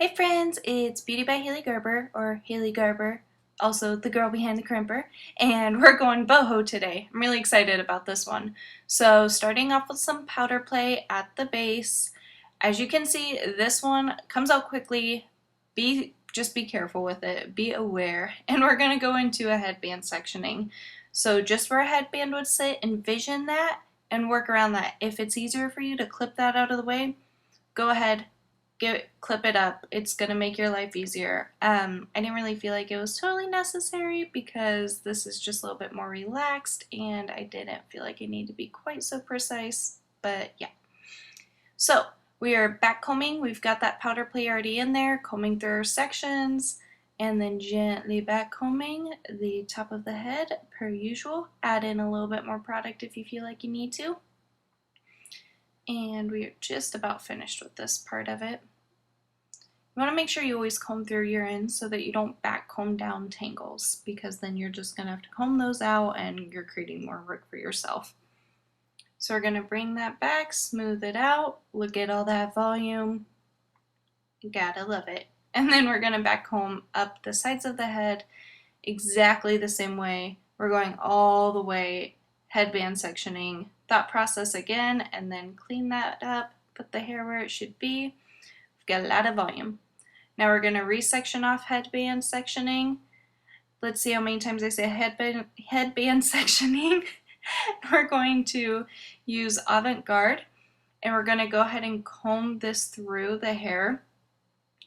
Hey friends, it's Beauty by Haley Garber, or Haley Garber, also the girl behind the crimper, and we're going boho today. I'm really excited about this one. So starting off with some powder play at the base. As you can see, this one comes out quickly. Just be careful with it, be aware. And we're going to go into a headband sectioning. So just where a headband would sit, envision that and work around that. If it's easier for you to clip that out of the way, go ahead. Clip it up. It's gonna make your life easier. I didn't really feel like it was totally necessary because this is just a little bit more relaxed and I didn't feel like it needed to be quite so precise, but yeah. So we are back combing. We've got that powder play already in there, combing through our sections and then gently back combing the top of the head per usual. Add in a little bit more product if you feel like you need to. And we are just about finished with this part of it. You want to make sure you always comb through your ends so that you don't back comb down tangles, because then you're just going to have to comb those out and you're creating more work for yourself. So we're going to bring that back, smooth it out, look at all that volume. Gotta love it. And then we're going to back comb up the sides of the head exactly the same way. We're going all the way, headband sectioning, thought process again, and then clean that up, put the hair where it should be. We've got a lot of volume. Now we're going to resection off headband sectioning. Let's see how many times I say headband sectioning. We're going to use Avant, and we're going to go ahead and comb this through the hair.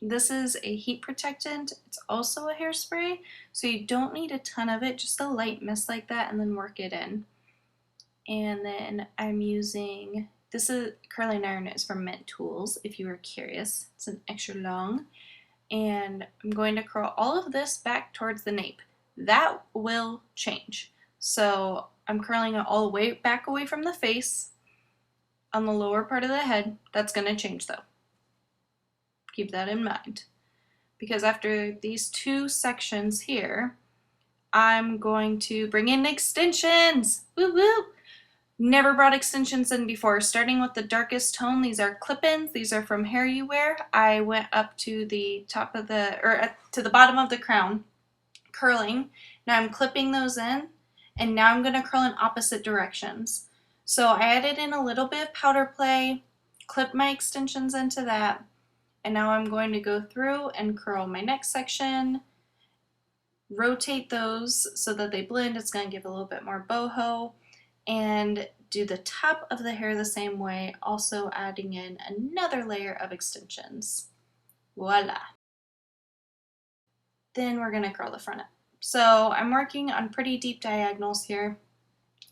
This is a heat protectant. It's also a hairspray, so you don't need a ton of it, just a light mist like that, and then work it in. And then I'm using, this is curling iron, is from Mint Tools, if you were curious. It's an extra long. And I'm going to curl all of this back towards the nape. That will change. So I'm curling it all the way back away from the face on the lower part of the head. That's going to change though. Keep that in mind. Because after these two sections here, I'm going to bring in extensions. Woo woo! Never brought extensions in before. Starting with the darkest tone, these are clip-ins. These are from HairUWear. I went up to the top of the, to the bottom of the crown, curling. Now I'm clipping those in, and now I'm going to curl in opposite directions. So I added in a little bit of powder play, clip my extensions into that, and now I'm going to go through and curl my next section, rotate those so that they blend. It's going to give a little bit more boho. And do the top of the hair the same way, also adding in another layer of extensions. Voila! Then we're going to curl the front up. So I'm working on pretty deep diagonals here,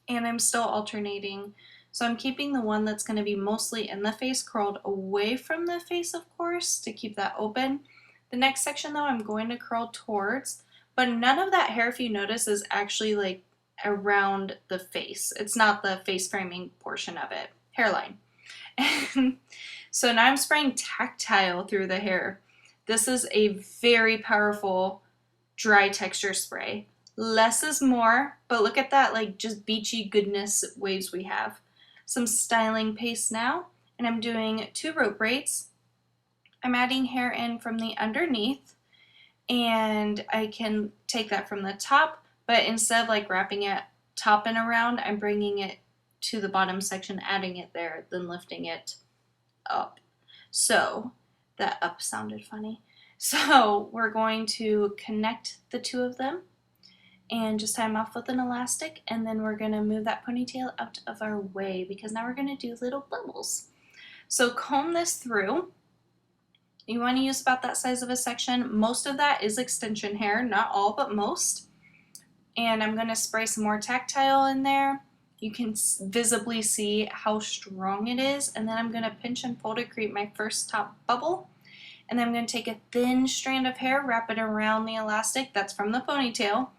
and I'm still alternating. So I'm keeping the one that's going to be mostly in the face curled away from the face, of course, to keep that open. The next section though, I'm going to curl towards, but none of that hair, if you notice, is actually like around the face. It's not the face framing portion of it. Hairline. So now I'm spraying Tactile through the hair. This is a very powerful dry texture spray. Less is more, but look at that, like just beachy goodness waves we have. Some styling paste now, and I'm doing 2 rope braids. I'm adding hair in from the underneath, and I can take that from the top, but instead of like wrapping it top and around, I'm bringing it to the bottom section, adding it there, then lifting it up. So that up sounded funny. So we're going to connect the two of them and just tie them off with an elastic, and then we're going to move that ponytail out of our way because now we're going to do little bubbles. So comb this through. You want to use about that size of a section. Most of that is extension hair, not all, but most. And I'm going to spray some more Tactile in there. You can visibly see how strong it is. And then I'm going to pinch and pull to create my first top bubble. And then I'm going to take a thin strand of hair, wrap it around the elastic. That's from the ponytail.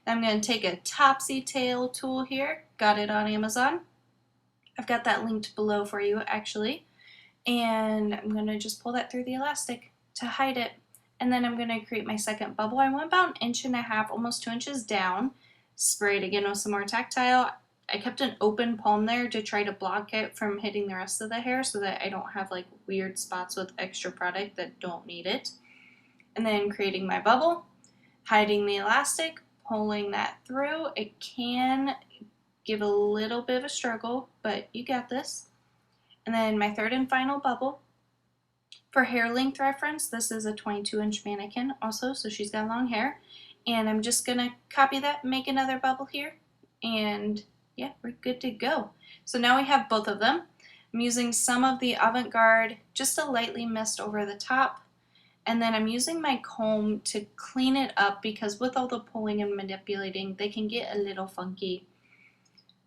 I'm going to take a topsy tail tool here. Got it on Amazon. I've got that linked below for you, actually. And I'm going to just pull that through the elastic to hide it. And then I'm going to create my second bubble. I went about 1.5 inches, almost 2 inches down. Spray it again with some more Tactile. I kept an open palm there to try to block it from hitting the rest of the hair so that I don't have like weird spots with extra product that don't need it. and then creating my bubble, hiding the elastic, pulling that through. It can give a little bit of a struggle, but you got this. And then my third and final bubble. For hair length reference, this is a 22-inch mannequin also, so she's got long hair. And I'm just gonna copy that, make another bubble here, and yeah, we're good to go. So now we have both of them. I'm using some of the Avant-Garde just to lightly mist over the top. And then I'm using my comb to clean it up because with all the pulling and manipulating, they can get a little funky.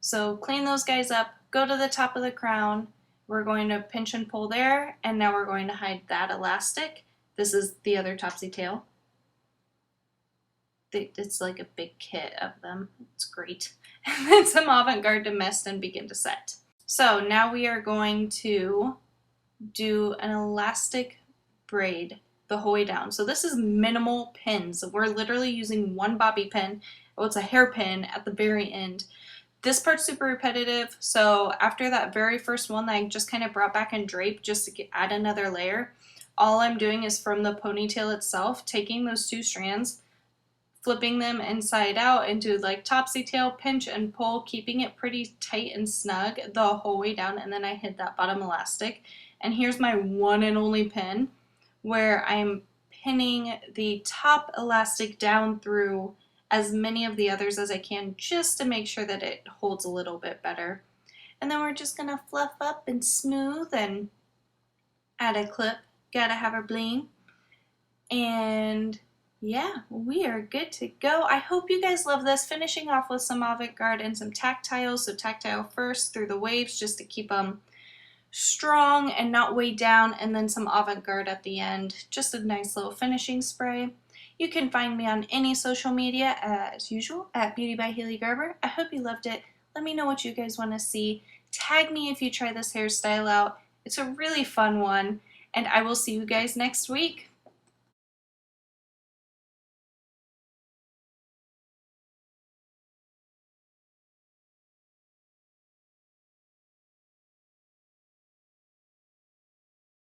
So clean those guys up, go to the top of the crown. We're going to pinch and pull there, and now we're going to hide that elastic. This is the other topsy tail. It's like a big kit of them. It's great. And then some Avant-Garde to mist and begin to set. So now we are going to do an elastic braid the whole way down. So this is minimal pins. We're literally using one bobby pin. Oh, it's a hairpin at the very end. This part's super repetitive, so after that very first one that I just kind of brought back and draped just to add another layer, all I'm doing is from the ponytail itself, taking those two strands, flipping them inside out into like topsy tail, pinch and pull, keeping it pretty tight and snug the whole way down, and then I hid that bottom elastic. And here's my one and only pin, where I'm pinning the top elastic down through as many of the others as I can just to make sure that it holds a little bit better. And then we're just gonna fluff up and smooth and add a clip. Gotta have our bling. And yeah, we are good to go. I hope you guys love this. Finishing off with some Avant-Garde and some Tactile. So Tactile first through the waves just to keep them strong and not weighed down, and then some Avant-Garde at the end. Just a nice little finishing spray. You can find me on any social media as usual at Beauty by Haley Garber. I hope you loved it. Let me know what you guys want to see. Tag me if you try this hairstyle out. It's a really fun one, and I will see you guys next week.